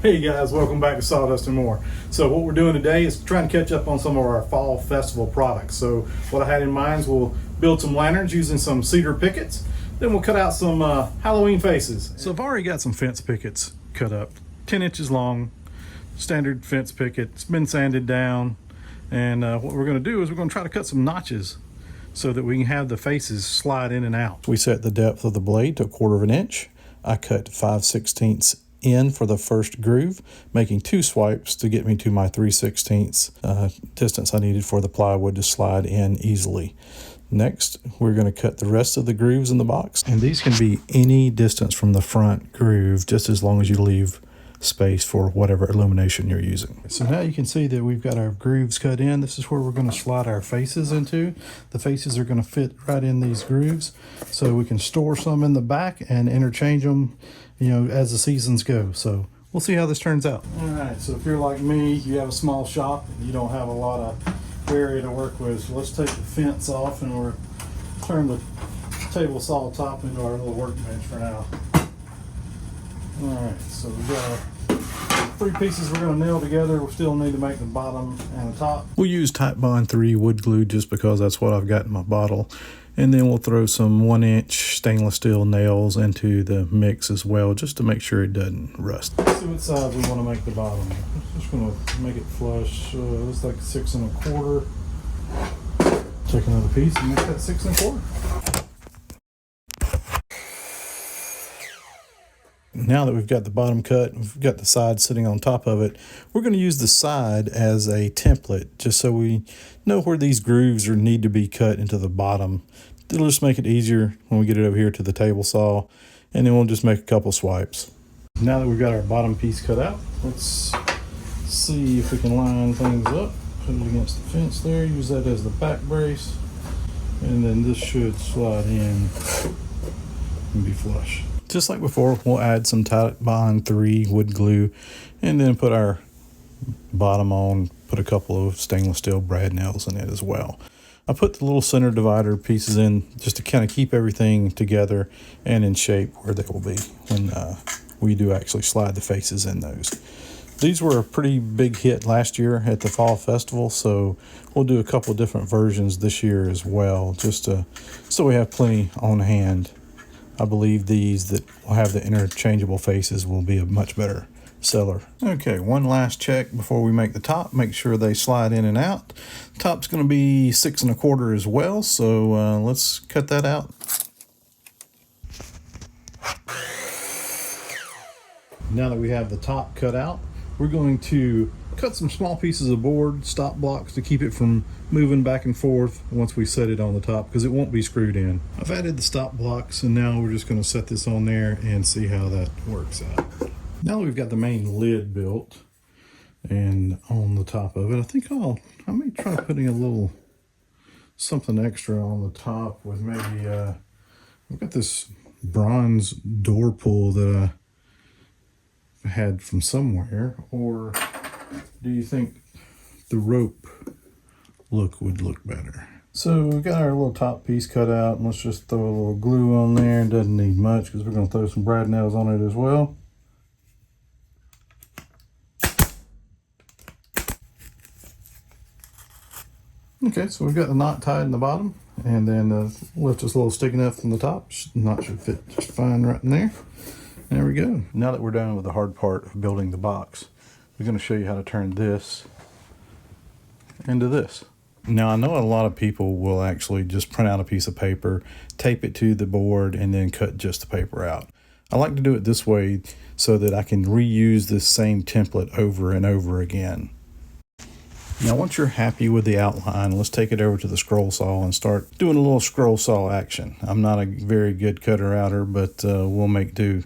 Hey guys, welcome back to Sawdust and More. So what we're doing today is trying to catch up on some of our fall festival products. So what I had in mind is we'll build some lanterns using some cedar pickets. Then we'll cut out some Halloween faces. So I've already got some fence pickets cut up, 10 inches long, standard fence picket. It's been sanded down. And what we're going to do is we're going to try to cut some notches so that we can have the faces slide in and out. We set the depth of the blade to 1/4 inch. I cut 5/16 in for the first groove, making 2 swipes to get me to my 3/16 distance I needed for the plywood to slide in easily. Next, we're going to cut the rest of the grooves in the box, and these can be any distance from the front groove, just as long as you leave space for whatever illumination you're using. So now you can see that we've got our grooves cut in. This is where we're going to slide our faces into. The faces are going to fit right in these grooves, so we can store some in the back and interchange them, you know, as the seasons go. So we'll see how this turns out. All right, so if you're like me, you have a small shop and you don't have a lot of area to work with, so let's take the fence off and we're turn the table saw top into our little workbench for now. All right, so we've got 3 pieces we're going to nail together. We still need to make the bottom and the top. We'll use Type Bond 3 wood glue just because that's what I've got in my bottle. And then we'll throw some 1-inch stainless steel nails into the mix as well, just to make sure it doesn't rust. Let's see what size we want to make the bottom. Just going to make it flush. Looks like 6 1/4. Take another piece and make that 6 1/4. Now that we've got the bottom cut, we've got the side sitting on top of it, we're going to use the side as a template, just so we know where these grooves need to be cut into the bottom. It'll just make it easier when we get it over here to the table saw, and then we'll just make a couple swipes. Now that we've got our bottom piece cut out, let's see if we can line things up. Put it against the fence there, use that as the back brace, and then this should slide in and be flush. Just like before, we'll add some Type Bond 3 wood glue and then put our bottom on, put a couple of stainless steel brad nails in it as well. I put the little center divider pieces in just to kind of keep everything together and in shape where they will be when we do actually slide the faces in those. These were a pretty big hit last year at the Fall Festival, so we'll do a couple different versions this year as well, just so we have plenty on hand. I believe these that will have the interchangeable faces will be a much better seller. Okay, one last check before we make the top. Make sure they slide in and out. The top's going to be 6 1/4 as well, so let's cut that out. Now that we have the top cut out, we're going to cut some small pieces of board, stop blocks, to keep it from moving back and forth once we set it on the top, because it won't be screwed in. I've added the stop blocks, and now we're just going to set this on there and see how that works out. Now that we've got the main lid built and on the top of it, I think I may try putting a little something extra on the top with maybe I've got this bronze door pull that I had from somewhere. Or do you think the rope look would look better? So we've got our little top piece cut out, and let's just throw a little glue on there. It doesn't need much because we're going to throw some brad nails on it as well. Okay, so we've got the knot tied in the bottom, and then the lift is a little sticky enough from the top. The knot should fit just fine right in there. There we go. Now that we're done with the hard part of building the box, we're going to show you how to turn this into this. Now, I know a lot of people will actually just print out a piece of paper, tape it to the board, and then cut just the paper out. I like to do it this way so that I can reuse this same template over and over again. Now, once you're happy with the outline, let's take it over to the scroll saw and start doing a little scroll saw action. I'm not a very good cutter outer, but we'll make do.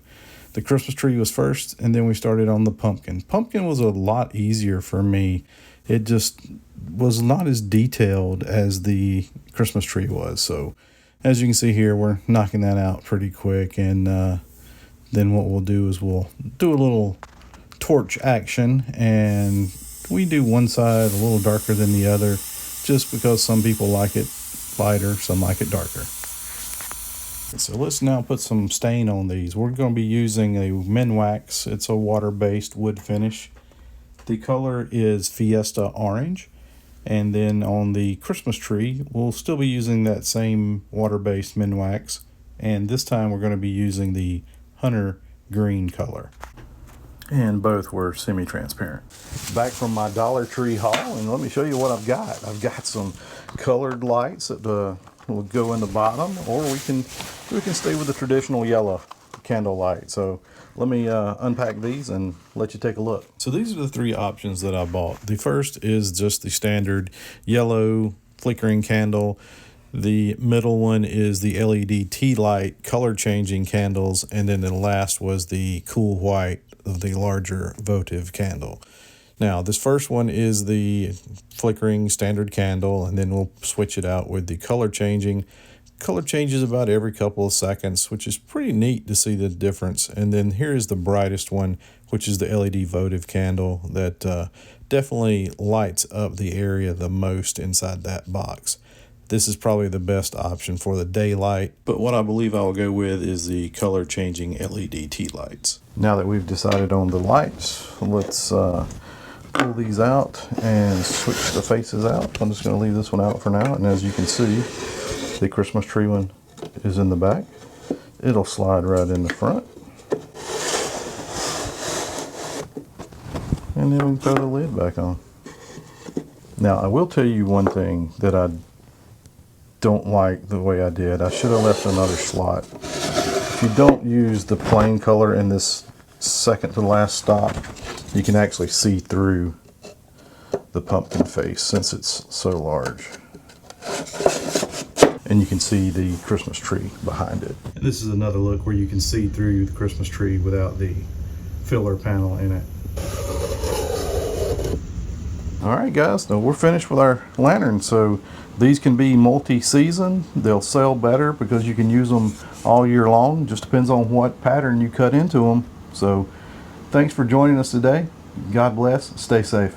The Christmas tree was first, and then we started on the pumpkin. Pumpkin was a lot easier for me. It just was not as detailed as the Christmas tree was. So as you can see here, we're knocking that out pretty quick. And then what we'll do is we'll do a little torch action, and we do one side a little darker than the other, just because some people like it lighter, some like it darker. So let's now put some stain on these. We're going to be using a Minwax. It's a water-based wood finish. The color is Fiesta Orange. And then on the Christmas tree, we'll still be using that same water-based Minwax. And this time we're going to be using the Hunter Green color. And both were semi-transparent. Back from my Dollar Tree haul, and let me show you what I've got. I've got some colored lights that will go in the bottom, or we can stay with the traditional yellow candle light. So let me unpack these and let you take a look. So these are the three options that I bought. The first is just the standard yellow flickering candle. The middle one is the LED tea light color changing candles, and then the last was the cool white of the larger votive candle. Now this first one is the flickering standard candle, and then we'll switch it out with the color changing. Color changes about every couple of seconds, which is pretty neat to see the difference. And then here is the brightest one, which is the LED votive candle that definitely lights up the area the most inside that box. This is probably the best option for the daylight, but what I believe I'll go with is the color changing LED tea lights. Now that we've decided on the lights, let's pull these out and switch the faces out. I'm just going to leave this one out for now, and as you can see, the Christmas tree one is in the back. It'll slide right in the front. And then we can throw the lid back on. Now I will tell you one thing that I don't like the way I did. I should have left another slot. If you don't use the plain color in this second to last stop, you can actually see through the pumpkin face since it's so large. And you can see the Christmas tree behind it. And this is another look where you can see through the Christmas tree without the filler panel in it. Alright guys, now we're finished with our lanterns. So these can be multi-season. They'll sell better because you can use them all year long. Just depends on what pattern you cut into them. So thanks for joining us today. God bless. Stay safe.